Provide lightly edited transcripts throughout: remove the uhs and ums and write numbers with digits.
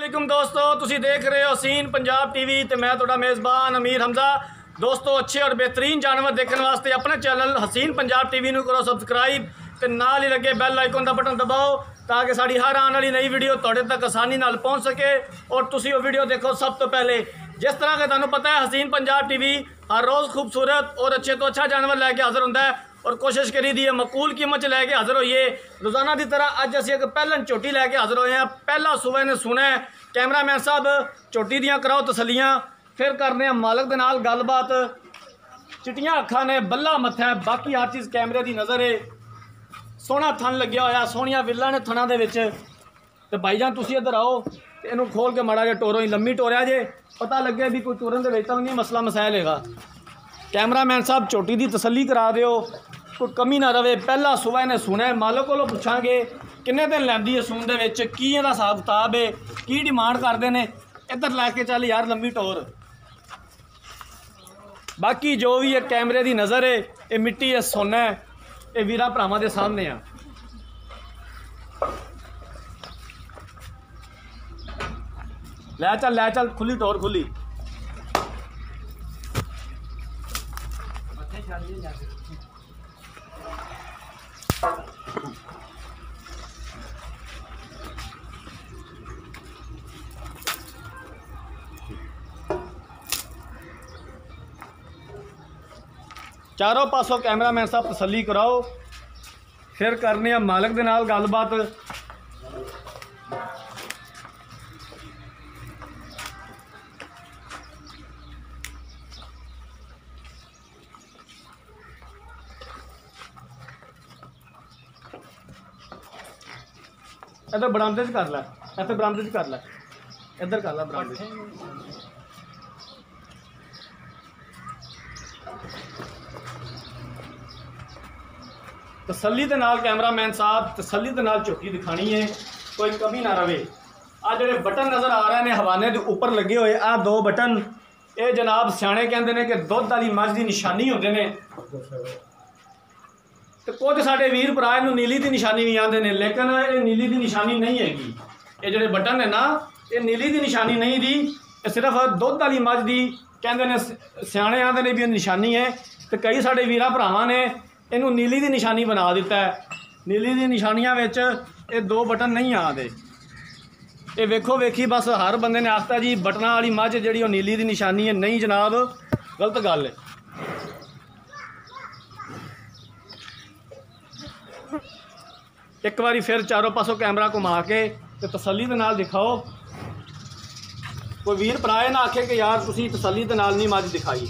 वालेकुम दोस्तों, तुसी देख रहे हो हसीन पंजाब टीवी ते मैं तुहाडा मेज़बान अमीर हमजा। दोस्तों, अच्छे और बेहतरीन जानवर देखने वास्ते अपने चैनल हसीन पंजाब टीवी नूं करो सबसक्राइब ते नाल ही लगे बैल आइकन का बटन दबाओ ताकि साड़ी हर आने वाली नई वीडियो तुहाडे तक आसानी नाल पहुँच सके और तुसी वो वीडियो देखो सब तो पहले। जिस तरह के तुहानूं पता है हसीन पंजाब टीवी हर रोज़ खूबसूरत और अच्छे तो अच्छा जानवर लैके हाज़िर हुंदा है और कोशिश करी दी है मकूल कीमत च लैके हाज़िर होइए। रोज़ाना की तरह अज असीं एक पहलन झोटी लैके हाज़िर होए हैं। पहला सुबह ने सुना है कैमरामैन साहब झोटी दियां कराओ तसलियां, फिर करने मालक दे नाल गलबात। चिट्टियां अखां ने, बल्ला मत्था है, बाकी हर चीज़ कैमरे की नज़र है। सोहना थन लग्या होया, सोहनियां विल्लां ने थना दे विच। ते भाईजान तुसीं इधर आओ ते इहनूं खोल के माड़ा जिहा टोरो ही लम्मी टोरिया जे पता लगे भी कोई टोरन दे विच तां नहीं मसला मसाइल हैगा। कैमरामैन साहब झोटी की तसली करा दिओ, कोई कमी ना रवे। पहला सुबह ने सुना है, मालक कोलों पुछांगे किन्ने दिन लैंदी है सून दे विच, की इहदा हिसाब किताब है, की डिमांड करते हैं। इधर लैके चल यार लंबी टोर। बाकी जो भी है कैमरे की नज़र है, ये मिट्टी है, सोना है, ये वीरा भरावां दे सामने आ। लै चल खुली टोर खुली। चारों पासों कैमरामैन साहब तसली कराओ, फिर करने मालक दे नाल गलबात। इधर बरामदे कर लै, इधर बरामदे कर लै, इधर कर लै बरामदे। तसली दे नाल कैमरामैन साहब तसली दे नाल झोटी दिखानी है, कोई कमी ना रवे। आ जिहड़े बटन नज़र आ रहे हैं हवाने के उपर लगे हुए, आ दो बटन ये जनाब सियाणे कहते हैं कि दुध वाली मझ की निशानी होंदे ने। तो कुछ साढ़े वीर भरा इनू नीली की निशानी भी आते हैं, लेकिन ये नीली की निशानी नहीं हैगी। ये जोड़े बटन है ना, ये नीली की निशानी नहीं दी, सिर्फ दुध वाली मझ की कहते हैं सियाणे आते हैं भी निशानी है। तो कई साढ़े वीर भरावां ने इनू नीली की निशानी बना दिता है। नीली की निशानियां विच ये दो बटन नहीं आते। ये वेखो वेखी बस हर बंदे ने आखता जी बटना वाली मझ जी नीली की निशानी है। नहीं जनाब, गलत गल है। एक बारी फिर चारों पासों कैमरा घुमा के तो तसली दे नाल दिखाओ। कोई वीर भरा ना आखे कि यार तुसी तसली दे नाल नहीं मझ दिखाई।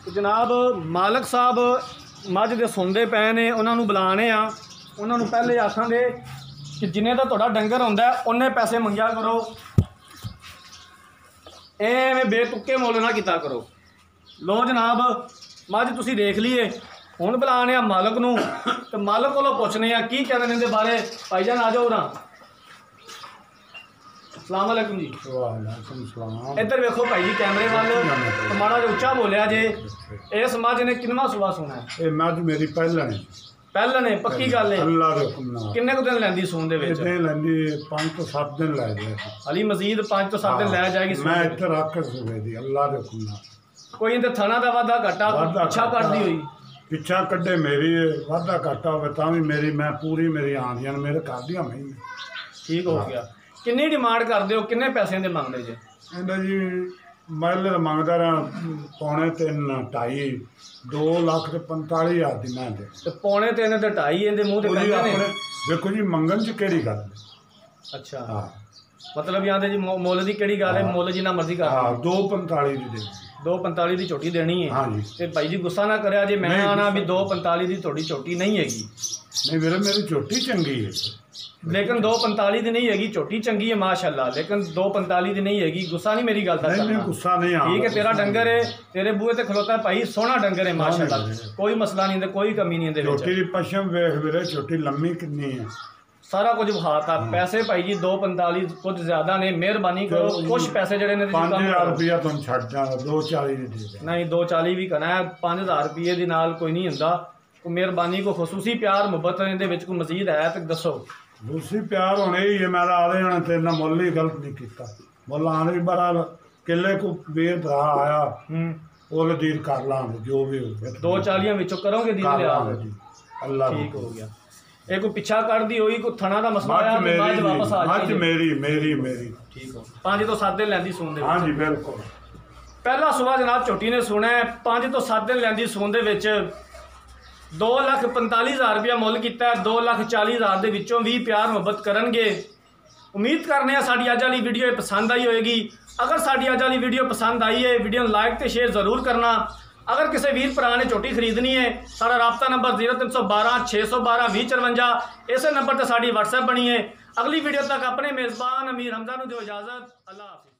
तो जनाब मालक साहब मझ दे सुनते पे ने, उन्होंने बुलाने आ। उन्होंने पहले आखांगे कि जिन्हें का तुहाडा डंगर होंदा है उन्ने पैसे मंगया करो, एवें बेतुके मुल ना किया करो। लो जनाब मझ तुसी देख लीए। हुण बुलाने आ मालक नूं, तो मालक कोलों पुछने आ की कहते हैं इहदे बारे। भाईजान आ जाओ ना। अस्सलाम वालेकुम जी। इधर वेखो भाई जी कैमरे वाल, तो माड़ा जो उच्चा बोलिया जे। इस मझ ने किनवा सुबह सुना है? ये मझ मेरी पहलन है। पहलन है, पक्की गल है। अल्लाह दे हुक्म नाल। किन्ने को दिन लैंदी सून दे विच? ये लैंदी 5 तो 7 दिन लै जाए। अली मजीद 5 तो 7 दिन लै जाएगी। मैं इधर आकर सुबह दी अल्लाह दे हुक्म नाल। कोई इधर थाना दा वादा घाटा अच्छा करदी हुई पिछा कड्डे मेरी वादा घाटा होवे तां भी मेरी मैं पूरी मेरी आंदियां मेरे घर दियां महीने ठीक हो गया। किन्नी डिमांड करदे हो, किन्ने पैसे दे मंगदे जे? इहदा जी मैं मंगदा रहा 3.5 2,45,000 दी मैं दे। ते 3.5 ते 2.5 इहदे मूंह ते कहंदे ने। देखो जी मंगन च केड़ी गल। अच्छा हां, मतलब यहाँ जी मुल की केड़ी गल है? मुल जिन्ना मर्जी कर। हां 2.45 दी दे। 2.45 की झोटी देनी है। हाँ जी। ते भाई जी गुस्सा ना करे जे मैं आना भी 2.45 की थोड़ी झोटी नहीं हैगी। नहीं मेरे मेरी झोटी चंगी है, लेकिन 2.45 की नहीं हैगी। झोटी चंगी है माशाल्लाह, लेकिन 2.45 की नहीं हैगी। गुस्सा नहीं मेरी गल दा करना। नहीं गुस्सा नहीं आ। ठीक है, तेरा डंगर है, तेरे बूहे ते खलोता है भाई, सोहना डंगर है माशाल्लाह, कोई मसला नहीं है, कोई कमी नहीं है। झोटी दी पशम वेख मेरे, झोटी लम्मी कितनी है, सारा कुछ विखाता। पैसे भाई जी 2.45 कुछ ज्यादा ने, मेहरबानी करो कुछ पैसे जड़े ने 5,000 रुपया तुम छड़ जा। 2.40 नहीं 2.40 भी करना है। 5,000 रुपये के नाल कोई नहीं होंदा। मेहरबानी को खसूसी प्यार मुहब्बत इहदे विच कोई मजीद है तो दसो। दूसरी प्यार होने ही है मैं आदे जाने तेरे ना मुल ही गलत नहीं किया मुल आने भी बड़ा किले को वीर भरा आया ਉਹ ਦੀਦ ਕਰ ਲਾਂਗੇ ਜੋ ਵੀ ਹੋਵੇ 240 ਵਿੱਚੋਂ ਕਰੋਗੇ ਦੀਦ ਕਰ ਲਿਆ ਲਾਂਗੇ ਜੀ ਅੱਲਾਹ ਠੀਕ ਹੋ ਗਿਆ ਇਹ ਕੋਈ ਪਿੱਛਾ ਕੱਢਦੀ ਹੋਈ ਕੋਈ ਥਣਾ ਦਾ ਮਸਲਾ ਆਇਆ ਮੱਝ ਬਾਅਦ ਵਾਪਸ ਆ ਮੱਝ ਜਾਏਗੀ ਮੇਰੀ ਠੀਕ ਹੋ 5 ਤੋਂ 7 ਦਿਨ ਲੈਂਦੀ ਸੂਣ ਦੇ ਵਿੱਚ ਹਾਂਜੀ ਬਿਲਕੁਲ ਪਹਿਲਾ ਸੁਭਾ ਜਨਾਬ ਝੋਟੀ ਨੇ ਸੁਣਾ 5 ਤੋਂ 7 ਦਿਨ ਲੈਂਦੀ ਸੂਣ ਦੇ ਵਿੱਚ 2,45,000 ਰੁਪਇਆ ਮੁੱਲ ਕੀਤਾ 2,40,000 ਦੇ ਵਿੱਚੋਂ ਵੀ ਪਿਆਰ ਮੁਹੱਬਤ ਕਰਨਗੇ ਉਮੀਦ ਕਰਨੇ ਆ ਸਾਡੀ ਅੱਜ ਵਾਲੀ ਵੀਡੀਓ ਪਸੰਦ ਆਈ ਹੋਏਗੀ अगर साड़ी अज वाली वीडियो पसंद आई है वीडियो लाइक तो शेयर ज़रूर करना अगर किसी वीर भरा ने झोटी खरीदनी है सारा रबता नंबर 0312 612 2054 इस नंबर पर साड़ी WhatsApp बनी है अगली वीडियो तक अपने मेज़बान अमीर हमजा नूं दिओ इजाज़त अल्लाह हाफिज़।